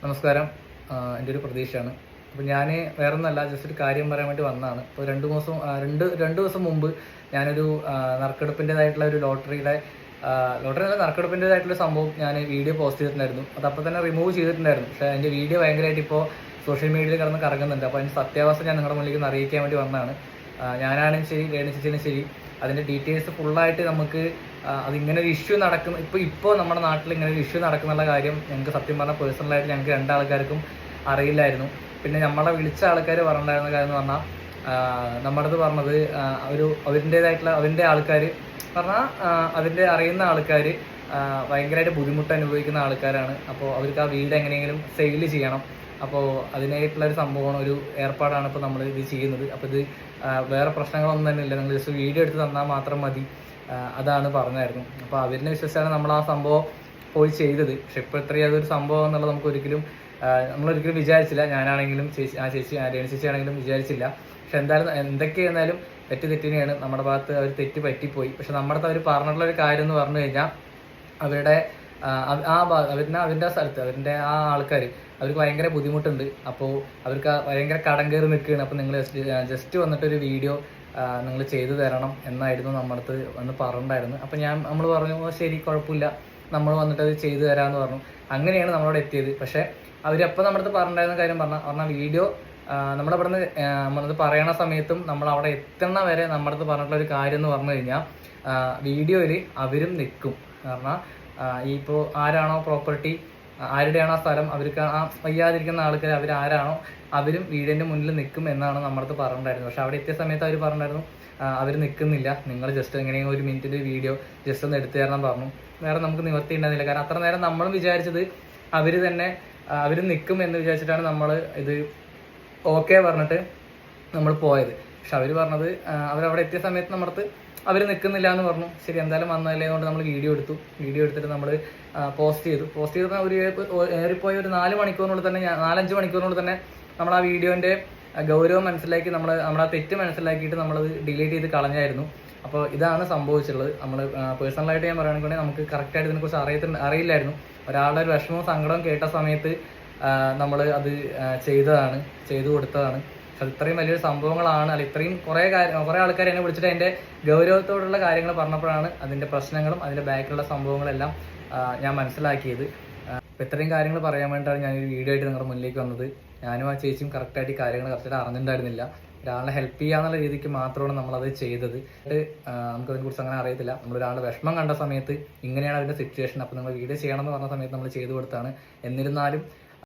നമസ്കാരം. എൻ്റെ ഒരു പ്രതീക്ഷയാണ്. അപ്പോൾ ഞാൻ വേറെ ഒന്നല്ല, ജസ്റ്റ് ഒരു കാര്യം പറയാൻ വേണ്ടി വന്നതാണ്. ഇപ്പോൾ രണ്ട് ദിവസം മുമ്പ് ഞാനൊരു നറുക്കെടുപ്പിൻ്റെതായിട്ടുള്ള ഒരു ലോട്ടറി അല്ല, നറുക്കെടുപ്പിൻ്റെതായിട്ടുള്ള സംഭവം ഞാൻ വീഡിയോ പോസ്റ്റ് ചെയ്തിട്ടുണ്ടായിരുന്നു. അത് അപ്പോൾ തന്നെ റിമൂവ് ചെയ്തിട്ടുണ്ടായിരുന്നു. പക്ഷേ അതിൻ്റെ വീഡിയോ ഭയങ്കരമായിട്ട് ഇപ്പോൾ സോഷ്യൽ മീഡിയയിൽ കിടന്ന് കറങ്ങുന്നുണ്ട്. അപ്പോൾ അതിൻ്റെ സത്യാവസ്ഥ ഞാൻ നിങ്ങളുടെ മുന്നിലേക്ക് അറിയിക്കാൻ വേണ്ടി വന്നതാണ്. ഞാനാണെങ്കിലും ശരി, രേണു ചേച്ചിയും ശരി, അതിൻ്റെ ഡീറ്റെയിൽസ് ഫുള്ളായിട്ട് നമുക്ക് അതിങ്ങനെ ഒരു ഇഷ്യൂ നടക്കുന്ന ഇപ്പോൾ നമ്മുടെ നാട്ടിൽ ഇങ്ങനെ ഒരു ഇഷ്യൂ നടക്കുന്നുള്ള കാര്യം ഞങ്ങൾക്ക് സത്യം പറഞ്ഞാൽ പേഴ്സണലായിട്ട് ഞങ്ങൾക്ക് രണ്ടാൾക്കാർക്കും അറിയില്ലായിരുന്നു. പിന്നെ നമ്മളെ വിളിച്ച ആൾക്കാർ പറഞ്ഞിട്ടുണ്ടായിരുന്ന കാര്യം എന്ന് പറഞ്ഞാൽ നമ്മുടെ അടുത്ത് പറഞ്ഞത് അവരുടെ ആൾക്കാർ പറഞ്ഞാൽ അതിൻ്റെ അറിയുന്ന ആൾക്കാർ ഭയങ്കരമായിട്ട് ബുദ്ധിമുട്ട് അനുഭവിക്കുന്ന ആൾക്കാരാണ്. അപ്പോൾ അവർക്ക് ആ വീട് എങ്ങനെയെങ്കിലും സെയിൽ ചെയ്യണം. അപ്പോൾ അതിനായിട്ടുള്ളൊരു സംഭവമാണ്, ഒരു ഏർപ്പാടാണ് ഇപ്പോൾ നമ്മൾ ഇത് ചെയ്യുന്നത്. അപ്പോൾ ഇത് വേറെ പ്രശ്നങ്ങളൊന്നും തന്നെ ഇല്ല, നിങ്ങൾ ജസ്റ്റ് വീഡിയോ എടുത്ത് തന്നാൽ മാത്രം മതി, അതാണ് പറഞ്ഞായിരുന്നു. അപ്പോൾ അവരിനെ വിശ്വസിച്ചാണ് നമ്മൾ ആ സംഭവം പോയി ചെയ്തത്. പക്ഷെ ഇപ്പോൾ ഇത്രയും അതൊരു സംഭവം എന്നുള്ളത് നമ്മളൊരിക്കലും വിചാരിച്ചില്ല. ഞാനാണെങ്കിലും രേണു ചേച്ചി ആണെങ്കിലും വിചാരിച്ചില്ല. പക്ഷെ എന്തൊക്കെയായിരുന്നാലും തെറ്റിനെയാണ് നമ്മുടെ ഭാഗത്ത് അവർ തെറ്റ് പറ്റിപ്പോയി. പക്ഷെ നമ്മുടെ അടുത്ത് അവർ പറഞ്ഞിട്ടുള്ള ഒരു കാര്യം എന്ന് പറഞ്ഞു കഴിഞ്ഞാൽ അവരുടെ അവരുടെ സ്ഥലത്ത് അവരുടെ ആ ആൾക്കാർ അവർക്ക് ഭയങ്കര ബുദ്ധിമുട്ടുണ്ട്. അപ്പോൾ അവർക്ക് ഭയങ്കര കടം കയറി നിൽക്കുകയാണ്. അപ്പോൾ നിങ്ങൾ ജസ്റ്റ് വന്നിട്ടൊരു വീഡിയോ നിങ്ങൾ ചെയ്തു തരണം എന്നായിരുന്നു നമ്മുടെ അടുത്ത് വന്ന് പറഞ്ഞിട്ടുണ്ടായിരുന്നു. അപ്പോൾ നമ്മൾ പറഞ്ഞു ശരി, കുഴപ്പമില്ല, നമ്മൾ വന്നിട്ട് അത് ചെയ്തു തരാമെന്ന് പറഞ്ഞു. അങ്ങനെയാണ് നമ്മളവിടെ എത്തിയത്. പക്ഷേ അവരപ്പോൾ നമ്മുടെ അടുത്ത് പറഞ്ഞിട്ടുണ്ടായിരുന്ന കാര്യം പറഞ്ഞാൽ വീഡിയോ നമ്മളത് പറയണ സമയത്തും നമ്മൾ അവിടെ എത്തുന്ന വരെ നമ്മുടെ അടുത്ത് പറഞ്ഞിട്ടുള്ള ഒരു കാര്യം എന്ന് പറഞ്ഞു കഴിഞ്ഞാൽ വീഡിയോയിൽ അവരും നിൽക്കും. പറഞ്ഞാൽ ഇപ്പോൾ ആരാണോ പ്രോപ്പർട്ടി, ആരുടെയാണോ ആ സ്ഥലം, അവർക്ക് ആ വയ്യാതിരിക്കുന്ന ആൾക്കാർ അവരാരാണോ അവരും വീടിൻ്റെ മുന്നിൽ നിൽക്കും എന്നാണ് നമ്മുടെ അടുത്ത് പറഞ്ഞിട്ടുണ്ടായിരുന്നത്. പക്ഷെ അവിടെ എത്തിയ സമയത്ത് അവർ പറഞ്ഞിട്ടുണ്ടായിരുന്നു അവർ നിൽക്കുന്നില്ല, നിങ്ങൾ ജസ്റ്റ് എങ്ങനെയും ഒരു മിനിറ്റിൻ്റെ വീഡിയോ ജസ്റ്റ് ഒന്ന് എടുത്തു തരണം പറഞ്ഞു. വേറെ നമുക്ക് നിവർത്തി ഉണ്ടായിരുന്നില്ല. കാരണം അത്ര നേരം നമ്മളും വിചാരിച്ചത് അവർ നിൽക്കും എന്ന് വിചാരിച്ചിട്ടാണ് നമ്മൾ ഇത് ഓക്കെ പറഞ്ഞിട്ട് നമ്മൾ പോയത്. പക്ഷെ അവർ പറഞ്ഞത് അവരവിടെ എത്തിയ സമയത്ത് നമ്മുടെ അവർ നിൽക്കുന്നില്ല എന്ന് പറഞ്ഞു. ശരി, എന്തായാലും വന്നതല്ലേ കൊണ്ട് നമ്മൾ വീഡിയോ എടുത്തിട്ട് നമ്മൾ പോസ്റ്റ് ചെയ്ത് ഒരു ഏറിപ്പോയി ഒരു 4-5 മണിക്കൂറിനുള്ളിൽ തന്നെ നമ്മൾ ആ വീഡിയോൻ്റെ ഗൗരവം മനസ്സിലാക്കി നമ്മുടെ ആ തെറ്റ് മനസ്സിലാക്കിയിട്ട് നമ്മളത് ഡിലീറ്റ് ചെയ്ത് കളഞ്ഞായിരുന്നു. അപ്പോൾ ഇതാണ് സംഭവിച്ചിട്ടുള്ളത്. നമ്മൾ പേഴ്സണലായിട്ട് ഞാൻ പറയുകയാണെങ്കിൽ നമുക്ക് കറക്റ്റായിട്ട് ഇതിനെക്കുറിച്ച് അറിയില്ലായിരുന്നു. ഒരാളുടെ ഒരു വിഷമവും സങ്കടവും കേട്ട സമയത്ത് നമ്മൾ അത് ചെയ്തു കൊടുത്തതാണ്. പക്ഷെ ഇത്രയും വലിയൊരു സംഭവങ്ങളാണ്, അല്ല ഇത്രയും കുറേ ആൾക്കാർ എന്നെ വിളിച്ചിട്ട് അതിൻ്റെ ഗൗരവത്തോടുള്ള കാര്യങ്ങൾ പറഞ്ഞപ്പോഴാണ് അതിൻ്റെ പ്രശ്നങ്ങളും അതിൻ്റെ ബാക്കിലുള്ള സംഭവങ്ങളെല്ലാം ഞാൻ മനസ്സിലാക്കിയത്. അപ്പോൾ ഇത്രയും കാര്യങ്ങൾ പറയാൻ വേണ്ടിയിട്ടാണ് ഞാനൊരു വീഡിയോ ആയിട്ട് നിങ്ങളുടെ മുന്നിലേക്ക് വന്നത്. ഞാനും ആ ചേച്ചിയും കറക്റ്റായിട്ട് ഈ കാര്യങ്ങൾ കറക്റ്റായിട്ട് അറിഞ്ഞിട്ടുണ്ടായിരുന്നില്ല. ഒരാളെ ഹെൽപ്പ് ചെയ്യാന്നുള്ള രീതിക്ക് മാത്രമാണ് നമ്മളത് ചെയ്തത്. നമുക്കതിനെക്കുറിച്ച് അങ്ങനെ അറിയത്തില്ല. നമ്മളൊരാളുടെ വിഷമം കണ്ട സമയത്ത് ഇങ്ങനെയാണ് അതിൻ്റെ സിറ്റുവേഷൻ, അപ്പോൾ നിങ്ങൾ വീഡിയോ ചെയ്യണമെന്ന് പറഞ്ഞ സമയത്ത് നമ്മൾ ചെയ്തു കൊടുത്താണ്. എന്നിരുന്നാലും